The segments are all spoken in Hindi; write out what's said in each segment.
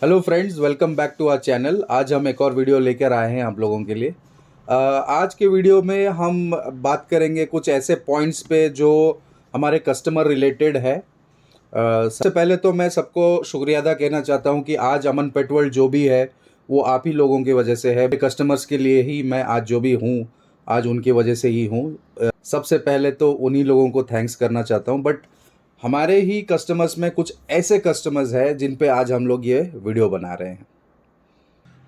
Hello friends, welcome back to our channel. आज हम एक और वीडियो लेकर आए हैं आप लोगों के लिए। आज के वीडियो में हम बात करेंगे कुछ ऐसे पॉइंट्स पे जो हमारे कस्टमर रिलेटेड है। सबसे पहले तो मैं सबको शुक्रिया अदा कहना चाहता हूं कि आज अमन पेट वर्ल्ड जो भी है वो आप ही लोगों की वजह से है। कस्टमर्स के लिए ही मैं आज जो भी हूं, आज उनकी वजह से ही हूं। सबसे पहले तो उन्हीं लोगों को थैंक्स करना चाहता हूं, बट हमारे ही कस्टमर्स में कुछ ऐसे कस्टमर्स हैं जिन पे आज हम लोग ये वीडियो बना रहे हैं।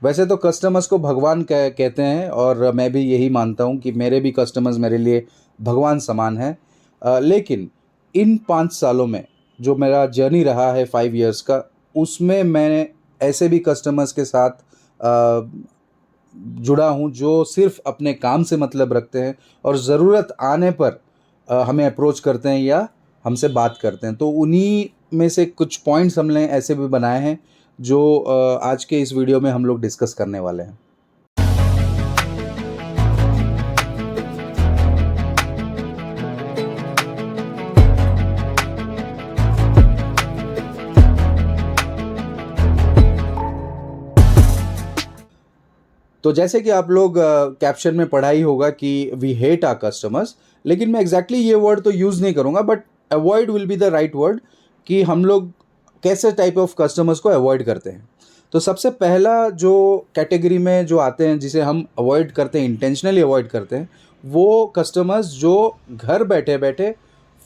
वैसे तो कस्टमर्स को भगवान कहते हैं और मैं भी यही मानता हूँ कि मेरे भी कस्टमर्स मेरे लिए भगवान समान हैं। लेकिन इन 5 सालों में जो मेरा जर्नी रहा है 5 इयर्स का, उसमें मैंने ऐसे भी कस्टमर्स के साथ जुड़ा हूँ जो सिर्फ अपने काम से मतलब रखते हैं और ज़रूरत आने पर हमें अप्रोच करते हैं या हमसे बात करते हैं। तो उन्हीं में से कुछ पॉइंट्स हमने ऐसे भी बनाए हैं जो आज के इस वीडियो में हम लोग डिस्कस करने वाले हैं। तो जैसे कि आप लोग कैप्शन में पढ़ा ही होगा कि वी हेट आवर कस्टमर्स, लेकिन मैं एग्जैक्टली ये वर्ड तो यूज़ नहीं करूँगा, but avoid will be the right word कि हम लोग कैसे टाइप ऑफ कस्टमर्स को अवॉइड करते हैं। तो सबसे पहला जो कैटेगरी में जो आते हैं, जिसे हम अवॉइड करते हैं, इंटेंशनली अवॉइड करते हैं, वो कस्टमर्स जो घर बैठे बैठे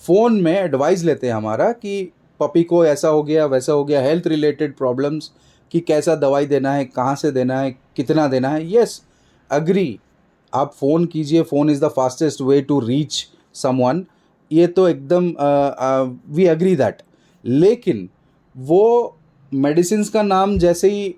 फ़ोन में एडवाइस लेते हैं हमारा कि पपी को ऐसा हो गया, वैसा हो गया, हेल्थ रिलेटेड प्रॉब्लम्स कि कैसा दवाई देना है, कहाँ से देना है, कितना देना है। येस, अग्री, आप फ़ोन कीजिए, phone is the fastest way to reach someone. ये तो एकदम वी एग्री दैट। लेकिन वो मेडिसिन्स का नाम जैसे ही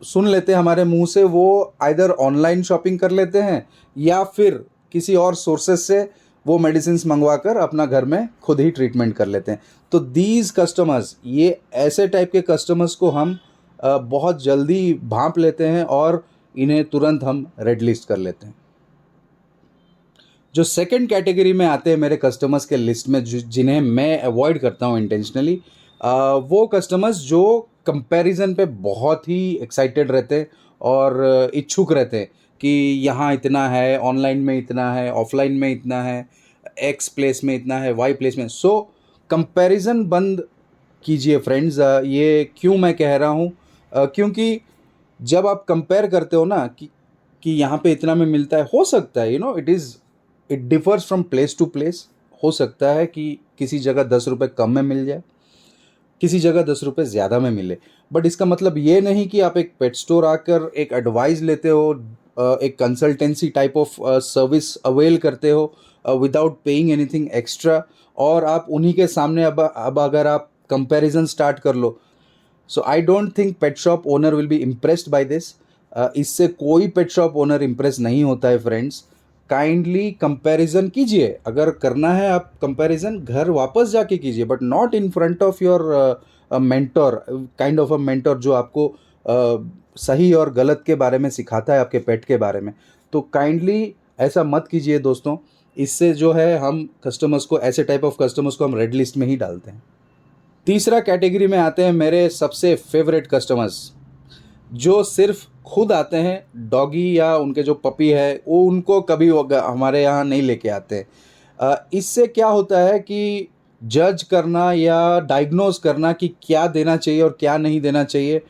सुन लेते हैं हमारे मुंह से, वो आइदर ऑनलाइन शॉपिंग कर लेते हैं या फिर किसी और सोर्सेज से वो मेडिसिन्स मंगवा कर अपना घर में खुद ही ट्रीटमेंट कर लेते हैं। तो दीज कस्टमर्स, ये ऐसे टाइप के कस्टमर्स को हम बहुत जल्दी भांप लेते हैं और इन्हें तुरंत हम रेड लिस्ट कर लेते हैं। जो सेकंड कैटेगरी में आते हैं मेरे कस्टमर्स के लिस्ट में, जिन्हें मैं अवॉइड करता हूँ इंटेंशनली, वो कस्टमर्स जो कंपैरिजन पे बहुत ही एक्साइटेड रहते हैं और इच्छुक रहते हैं कि यहाँ इतना है, ऑनलाइन में इतना है, ऑफलाइन में इतना है, एक्स प्लेस में इतना है, वाई प्लेस में। सो कंपैरिजन बंद कीजिए फ्रेंड्स। ये क्यों मैं कह रहा हूँ? क्योंकि जब आप कंपेयर करते हो ना कि यहाँ पे इतना में मिलता है, हो सकता है it differs from place to place. हो सकता है कि किसी जगह 10 रुपये कम में मिल जाए, किसी जगह 10 रुपये ज़्यादा में मिले, बट इसका मतलब ये नहीं कि आप एक पेट स्टोर आकर एक एडवाइस लेते हो, एक consultancy type of service avail करते हो विदाउट पेइंग एनीथिंग एक्स्ट्रा, और आप उन्हीं के सामने अब अगर आप कंपैरिजन स्टार्ट कर लो, so I don't think pet shop owner will be impressed by this. इससे कोई पेट शॉप ओनर इम्प्रेस नहीं होता है फ्रेंड्स। काइंडली कंपैरिजन कीजिए, अगर करना है आप कंपैरिजन घर वापस जाके कीजिए, but not in front of your mentor, kind of a mentor जो आपको सही और गलत के बारे में सिखाता है, आपके पेट के बारे में। तो काइंडली ऐसा मत कीजिए दोस्तों। इससे जो है हम कस्टमर्स को, ऐसे टाइप ऑफ कस्टमर्स को हम रेड लिस्ट में ही डालते हैं। तीसरा कैटेगरी में आते हैं मेरे सबसे फेवरेट कस्टमर्स, जो सिर्फ खुद आते हैं, डॉगी या उनके जो पपी है वो उनको कभी हमारे यहाँ नहीं लेके आते। इससे क्या होता है कि जज करना या डायग्नोज करना कि क्या देना चाहिए और क्या नहीं देना चाहिए,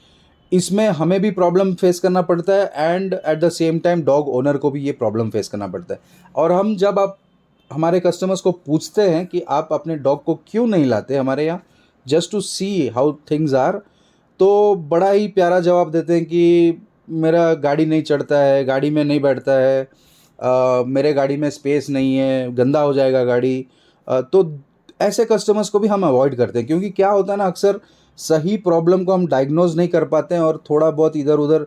इसमें हमें भी प्रॉब्लम फेस करना पड़ता है and at the same time dog owner को भी ये प्रॉब्लम फेस करना पड़ता है। और हम जब आप हमारे कस्टमर्स को पूछते हैं कि आप अपने डॉग को क्यों नहीं लाते हमारे यहाँ just to see how things are, तो बड़ा ही प्यारा जवाब देते हैं कि मेरा गाड़ी नहीं चढ़ता है, गाड़ी में नहीं बैठता है, मेरे गाड़ी में स्पेस नहीं है, गंदा हो जाएगा गाड़ी। तो ऐसे कस्टमर्स को भी हम अवॉइड करते हैं, क्योंकि क्या होता है ना, अक्सर सही प्रॉब्लम को हम डायग्नोज नहीं कर पाते हैं और थोड़ा बहुत इधर उधर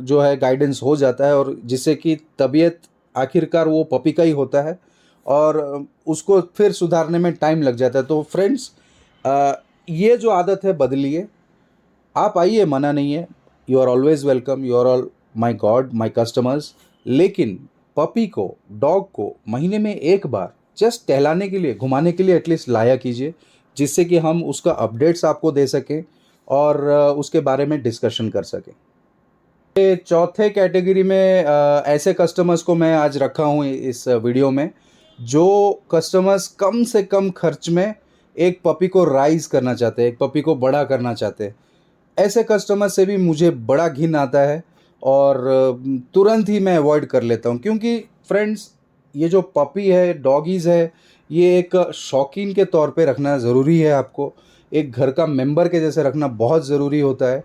जो है गाइडेंस हो जाता है, और जिससे कि तबीयत आखिरकार वो पपी का ही होता है और उसको फिर सुधारने में टाइम लग जाता है। तो फ्रेंड्स, ये जो आदत है बदलिए। आप आइए, मना नहीं है, you are always welcome, you are all my god, my customers. लेकिन पपी को, डॉग को महीने में एक बार जस्ट टहलाने के लिए, घुमाने के लिए एटलीस्ट लाया कीजिए, जिससे कि हम उसका अपडेट्स आपको दे सकें, और उसके बारे में डिस्कशन कर सकें। ये चौथे कैटेगरी में ऐसे कस्टमर्स को मैं आज रखा हूँ इस वीडियो में, जो कस्टमर्स कम से कम खर्च में एक पपी को राइज करना चाहते हैं, एक पपी को बड़ा करना चाहते हैं। ऐसे कस्टमर से भी मुझे बड़ा घिन आता है और तुरंत ही मैं अवॉइड कर लेता हूँ, क्योंकि फ्रेंड्स ये जो पपी है, डॉगीज़ है, ये एक शौकीन के तौर पे रखना ज़रूरी है। आपको एक घर का मेंबर के जैसे रखना बहुत ज़रूरी होता है।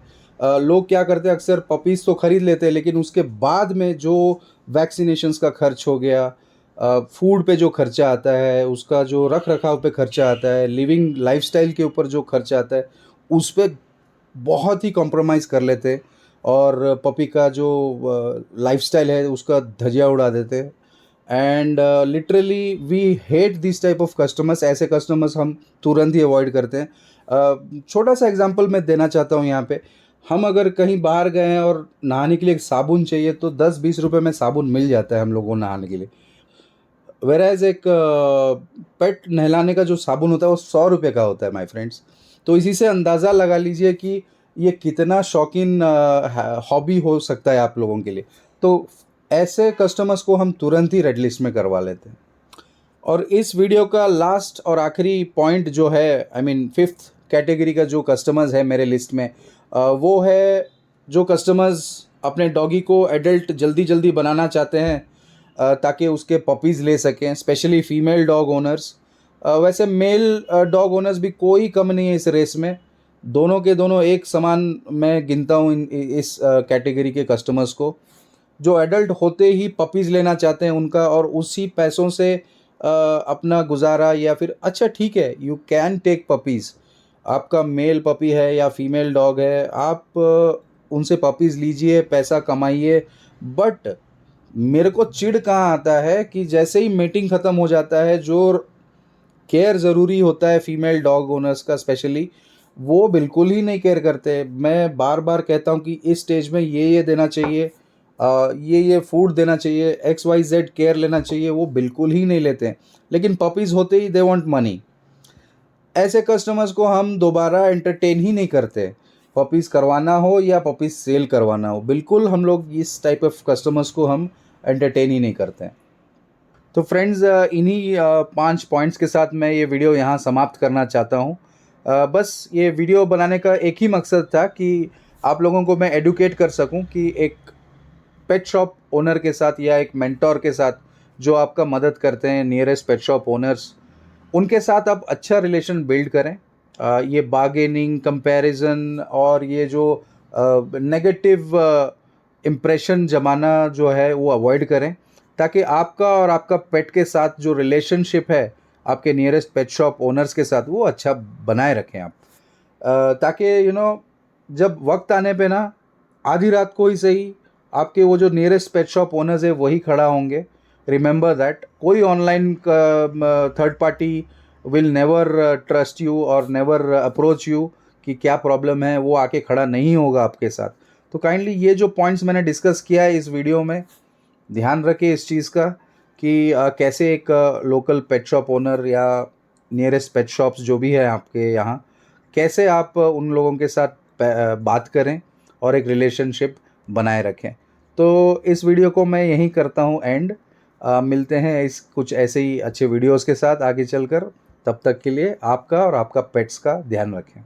लोग क्या करते हैं, अक्सर पपीज़ तो ख़रीद लेते हैं, लेकिन उसके बाद में जो वैक्सीनेशंस का खर्च हो गया, फूड पे जो खर्चा आता है, उसका जो रख रखाव पे खर्चा आता है, लिविंग लाइफस्टाइल के ऊपर जो खर्चा आता है, उस पे बहुत ही कॉम्प्रोमाइज़ कर लेते हैं और पपी का जो लाइफस्टाइल है उसका धजिया उड़ा देते हैं। And literally we hate this type of customers. ऐसे कस्टमर्स हम तुरंत ही अवॉइड करते हैं। छोटा सा एग्जांपल मैं देना चाहता हूँ यहाँ पे। हम अगर कहीं बाहर गए हैं और नहाने के लिए एक साबुन चाहिए, तो 10-20 रुपए में साबुन मिल जाता है हम लोगों को नहाने के लिए। वेराज एक पेट नहलाने का जो साबुन होता है वो 100 रुपये का होता है माय फ्रेंड्स। तो इसी से अंदाज़ा लगा लीजिए कि ये कितना शौकीन हॉबी हो सकता है आप लोगों के लिए। तो ऐसे कस्टमर्स को हम तुरंत ही रेड लिस्ट में करवा लेते हैं। और इस वीडियो का लास्ट और आखिरी पॉइंट जो है, आई मीन फिफ्थ कैटेगरी का जो कस्टमर्स है मेरे लिस्ट में, वो है जो कस्टमर्स अपने डॉगी को एडल्ट जल्दी जल्दी बनाना चाहते हैं ताकि उसके पपीज़ ले सकें, स्पेशली फ़ीमेल डॉग ओनर्स। वैसे मेल डॉग ओनर्स भी कोई कम नहीं है इस रेस में। दोनों के दोनों एक समान मैं गिनता हूँ इस कैटेगरी के कस्टमर्स को, जो एडल्ट होते ही पपीज़ लेना चाहते हैं उनका, और उसी पैसों से अपना गुजारा, या फिर अच्छा ठीक है यू कैन टेक पपीज़, आपका मेल पपी है या फीमेल डॉग है, आप उनसे पपीज़ लीजिए, पैसा कमाइए। बट मेरे को चिढ़ कहाँ आता है कि जैसे ही मीटिंग ख़त्म हो जाता है, जो केयर ज़रूरी होता है फीमेल डॉग ओनर्स का स्पेशली, वो बिल्कुल ही नहीं केयर करते। मैं बार बार कहता हूँ कि इस स्टेज में ये देना चाहिए, ये फूड देना चाहिए, XYZ केयर लेना चाहिए, वो बिल्कुल ही नहीं लेते हैं। लेकिन पपीज़ होते ही दे वांट मनी। ऐसे कस्टमर्स को हम दोबारा एंटरटेन ही नहीं करते। पपीज़ करवाना हो या पपीज़ सेल करवाना हो, बिल्कुल हम लोग इस टाइप ऑफ कस्टमर्स को हम एंटरटेन ही नहीं करते हैं। तो फ्रेंड्स, इन्हीं 5 पॉइंट्स के साथ मैं ये वीडियो यहाँ समाप्त करना चाहता हूँ। बस ये वीडियो बनाने का एक ही मकसद था कि आप लोगों को मैं एडुकेट कर सकूँ कि एक पेट शॉप ओनर के साथ या एक मेंटोर के साथ जो आपका मदद करते हैं, नियरेस्ट पेट शॉप ओनर्स, उनके साथ आप अच्छा रिलेशन बिल्ड करें। ये बार्गेनिंग, कंपैरिजन और ये जो नेगेटिव इम्प्रेशन जमाना जो है वो अवॉइड करें, ताकि आपका और आपका पेट के साथ जो रिलेशनशिप है आपके नियरेस्ट पेट शॉप ओनर्स के साथ, वो अच्छा बनाए रखें आप। ताकि जब वक्त आने पे ना, आधी रात को ही सही, आपके वो जो नियरेस्ट पेट शॉप ओनर्स है वही खड़ा होंगे। रिमेंबर दैट कोई online third party will never trust you और नेवर अप्रोच यू कि क्या प्रॉब्लम है, वो आके खड़ा नहीं होगा आपके साथ। तो काइंडली ये जो पॉइंट्स मैंने डिस्कस किया है इस वीडियो में, ध्यान रखें इस चीज़ का कि कैसे एक लोकल पेट शॉप ओनर या नियरेस्ट पेट शॉप्स जो भी है आपके यहाँ, कैसे आप उन लोगों के साथ बात करें और एक रिलेशनशिप बनाए रखें। तो इस वीडियो को मैं यहीं करता हूँ एंड। मिलते हैं इस कुछ ऐसे ही अच्छे वीडियोस के साथ आगे चलकर। तब तक के लिए आपका और आपका पेट्स का ध्यान रखें।